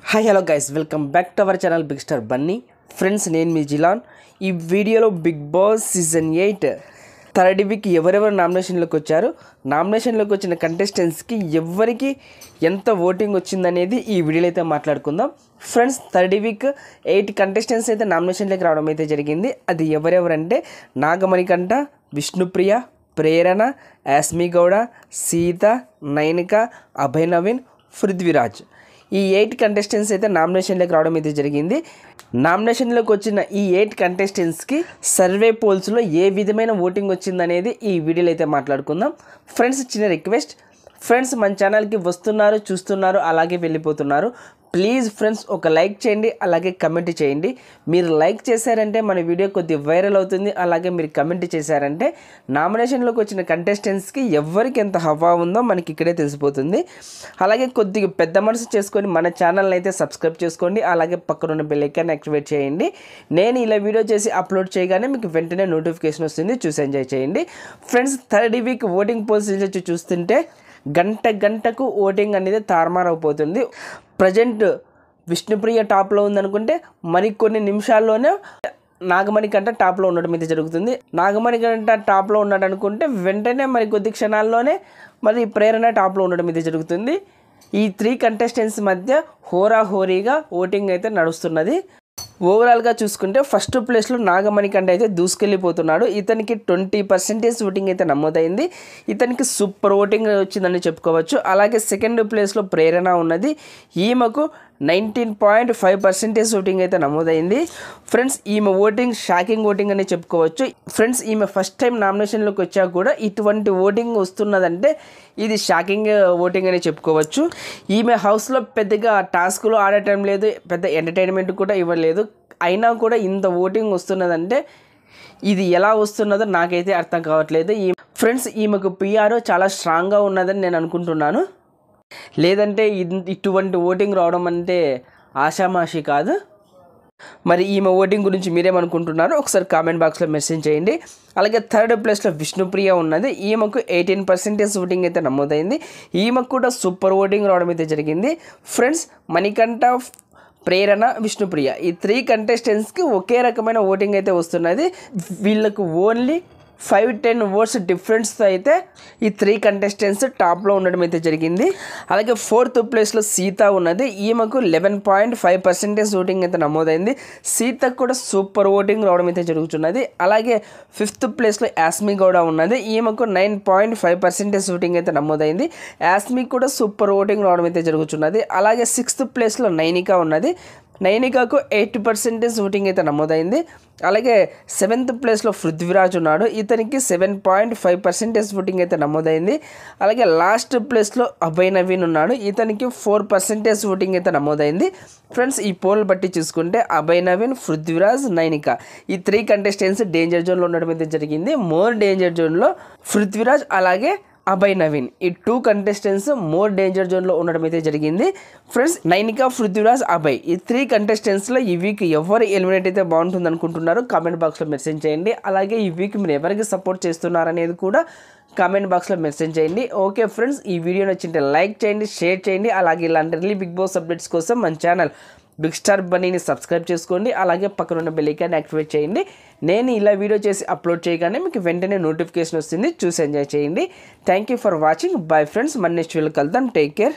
Hi hello guys, welcome back to our channel big star Bunny. Friends, నేను మీ జిలాన్. ఈ వీడియోలో Bigg Boss season 8 third week ఎవరెవరు నామినేషన్లోకి వచ్చారు, నామినేషన్లోకి వచ్చిన కంటెస్టెంట్స్కి ఎవరికి ఎంత ఓటింగ్ వచ్చిందనేది ఈ వీడియోలో అయితే మాట్లాడుకుందాం. ఫ్రెండ్స్, థర్డ్ వీక్ 8 కంటెస్టెంట్స్ అయితే నామినేషన్లోకి రావడం అయితే జరిగింది. అది ఎవరెవరంటే నాగమణికంఠ, విష్ణుప్రియ, ప్రేరణ, యాస్మి గౌడ, సీత, నైనిక, అభయ్ నవీన్, పృథ్వీరాజ్. ఈ 8 కంటెస్టెంట్స్ అయితే నామినేషన్లోకి రావడం అయితే జరిగింది. నామినేషన్లోకి వచ్చిన ఈ 8 కంటెస్టెంట్స్కి సర్వే పోల్స్లో ఏ విధమైన ఓటింగ్ వచ్చిందనేది ఈ వీడియోలో అయితే మాట్లాడుకుందాం. ఫ్రెండ్స్, చిన్న రిక్వెస్ట్. ఫ్రెండ్స్, మన ఛానల్కి వస్తున్నారు, చూస్తున్నారు, అలాగే వెళ్ళిపోతున్నారు. ప్లీజ్ ఫ్రెండ్స్, ఒక లైక్ చేయండి, అలాగే కమెంట్ చేయండి. మీరు లైక్ చేశారంటే మన వీడియో కొద్దిగా వైరల్ అవుతుంది. అలాగే మీరు కమెంట్ చేశారంటే నామినేషన్లోకి వచ్చిన కంటెస్టెంట్స్కి ఎవరికి ఎంత హవా ఉందో మనకి ఇక్కడే తెలిసిపోతుంది. అలాగే కొద్దిగా పెద్ద మనసు చేసుకొని మన ఛానల్ని అయితే సబ్స్క్రైబ్ చేసుకోండి. అలాగే పక్కనున్న బెల్ ఐకాన్ యాక్టివేట్ చేయండి. నేను ఇలా వీడియో చేసి అప్లోడ్ చేయగానే మీకు వెంటనే నోటిఫికేషన్ వస్తుంది, చూసి ఎంజాయ్ చేయండి. Friends, third week voting poles చూస్తుంటే గంటకు ఓటింగ్ అనేది తారుమారైపోతుంది. ప్రజెంట్ విష్ణుప్రియ టాప్లో ఉందనుకుంటే మరికొన్ని నిమిషాల్లోనే నాగమణికంఠ టాప్లో ఉండడం అయితే జరుగుతుంది. నాగమణికంఠ టాప్లో ఉన్నాడు అనుకుంటే వెంటనే మరి కొద్ది క్షణాల్లోనే మరి ప్రేరణ టాప్లో ఉండడం అయితే జరుగుతుంది. ఈ 3 కంటెస్టెంట్స్ మధ్య హోరాహోరీగా ఓటింగ్ అయితే నడుస్తున్నది. ఓవరాల్గా చూసుకుంటే ఫస్ట్ ప్లేస్లో నాగమణికంఠ అయితే దూసుకెళ్ళిపోతున్నాడు. ఇతనికి 20% ఓటింగ్ అయితే నమోదైంది. ఇతనికి సూపర్ ఓటింగ్ వచ్చిందని చెప్పుకోవచ్చు. అలాగే సెకండ్ ప్లేస్లో ప్రేరణ ఉన్నది. ఈమెకు 19.5% ఓటింగ్ అయితే నమోదైంది. ఫ్రెండ్స్, ఈమె ఓటింగ్ షాకింగ్ ఓటింగ్ అని చెప్పుకోవచ్చు. ఫ్రెండ్స్, ఈమె ఫస్ట్ టైం నామినేషన్లోకి వచ్చాక కూడా ఇటువంటి ఓటింగ్ వస్తున్నదంటే ఇది షాకింగ్ ఓటింగ్ అని చెప్పుకోవచ్చు. ఈమె హౌస్లో పెద్దగా టాస్క్లు ఆడటం లేదు, పెద్ద ఎంటర్టైన్మెంట్ కూడా ఇవ్వలేదు. అయినా కూడా ఇంత ఓటింగ్ వస్తున్నదంటే ఇది ఎలా వస్తున్నదో నాకైతే అర్థం కావట్లేదు. ఫ్రెండ్స్, ఈమెకు పిఆర్ చాలా స్ట్రాంగ్గా ఉన్నదని నేను అనుకుంటున్నాను. లేదంటే ఇటువంటి ఓటింగ్ రావడం అంటే ఆషామాషి కాదు. మరి ఈమె ఓటింగ్ గురించి మీరేమనుకుంటున్నారో ఒకసారి కామెంట్ బాక్స్లో మెసేజ్ చేయండి. అలాగే థర్డ్ ప్లేస్లో విష్ణుప్రియ ఉన్నది. ఈమెకు 18% ఓటింగ్ అయితే నమోదైంది. ఈమెకు కూడా సూపర్ ఓటింగ్ రావడం అయితే జరిగింది. ఫ్రెండ్స్, మణికంఠ, ప్రేరణ, విష్ణుప్రియ ఈ 3 కంటెస్టెంట్స్కి ఒకే రకమైన ఓటింగ్ అయితే వస్తున్నది. వీళ్ళకు ఓన్లీ 5-10 ఓట్స్ డిఫరెన్స్తో అయితే ఈ 3 కంటెస్టెంట్స్ టాప్లో ఉండడం అయితే జరిగింది. అలాగే 4th ప్లేస్లో సీత ఉన్నది. ఈమెకు 11.5% ఓటింగ్ అయితే నమోదైంది. సీతకు కూడా సూపర్ ఓటింగ్ రావడం అయితే జరుగుతున్నది. అలాగే 5th ప్లేస్లో యాస్మి గౌడ ఉన్నది. ఈమెకు 9.5% ఓటింగ్ అయితే నమోదైంది. యాస్మి కూడా సూపర్ ఓటింగ్ రావడం అయితే జరుగుతున్నది. అలాగే 6th ప్లేస్లో నైనిక ఉన్నది. నైనికకు 8% ఓటింగ్ అయితే నమోదైంది. అలాగే 7th ప్లేస్లో పృథ్వీరాజ్ ఉన్నాడు. ఇతనికి 7.5% ఓటింగ్ అయితే నమోదైంది. అలాగే లాస్ట్ ప్లేస్లో అభయ్ నవీన్ ఉన్నాడు. ఇతనికి 4% ఓటింగ్ అయితే నమోదైంది. ఫ్రెండ్స్, ఈ పోల్ బట్టి చూసుకుంటే అభయ్ నవీన్, పృథ్వీరాజ్, నైనిక ఈ 3 కంటెస్టెంట్స్ డేంజర్ జోన్లో ఉండడం అయితే జరిగింది. మోర్ డేంజర్ జోన్లో పృథ్వీరాజ్ అలాగే అభయ్ నవీన్ ఈ 2 కంటెస్టెంట్స్ మోర్ డేంజర్ జోన్లో ఉండడం అయితే జరిగింది. ఫ్రెండ్స్, నైనిక, పృథ్వీరాజ్, అభయ్ ఈ 3 కంటెస్టెంట్స్లో ఈ వీక్ ఎవరు ఎలిమినేట్ అయితే బాగుంటుంది అనుకుంటున్నారు కామెంట్ బాక్స్లో మెసేజ్ చేయండి. అలాగే ఈ వీక్ మీరు ఎవరికి సపోర్ట్ చేస్తున్నారనేది కూడా కామెంట్ బాక్స్లో మెసేజ్ చేయండి. ఓకే ఫ్రెండ్స్, ఈ వీడియో నచ్చింటే లైక్ చేయండి, షేర్ చేయండి. అలాగే ఇలాంటి రియల్లీ బిగ్ బాస్ అప్డేట్స్ కోసం మన ఛానల్ బిగ్ స్టార్ బన్నీని సబ్స్క్రైబ్ చేసుకోండి. అలాగే పక్కనున్న బెల్ ఐకాన్ యాక్టివేట్ చేయండి. నేను ఇలా వీడియో చేసి అప్లోడ్ చేయగానే మీకు వెంటనే నోటిఫికేషన్ వస్తుంది, చూసి ఎంజాయ్ చేయండి. Thank you for watching. Bye friends, మన నెక్స్ట్ వీడియోలో కలుద్దాం. Take care.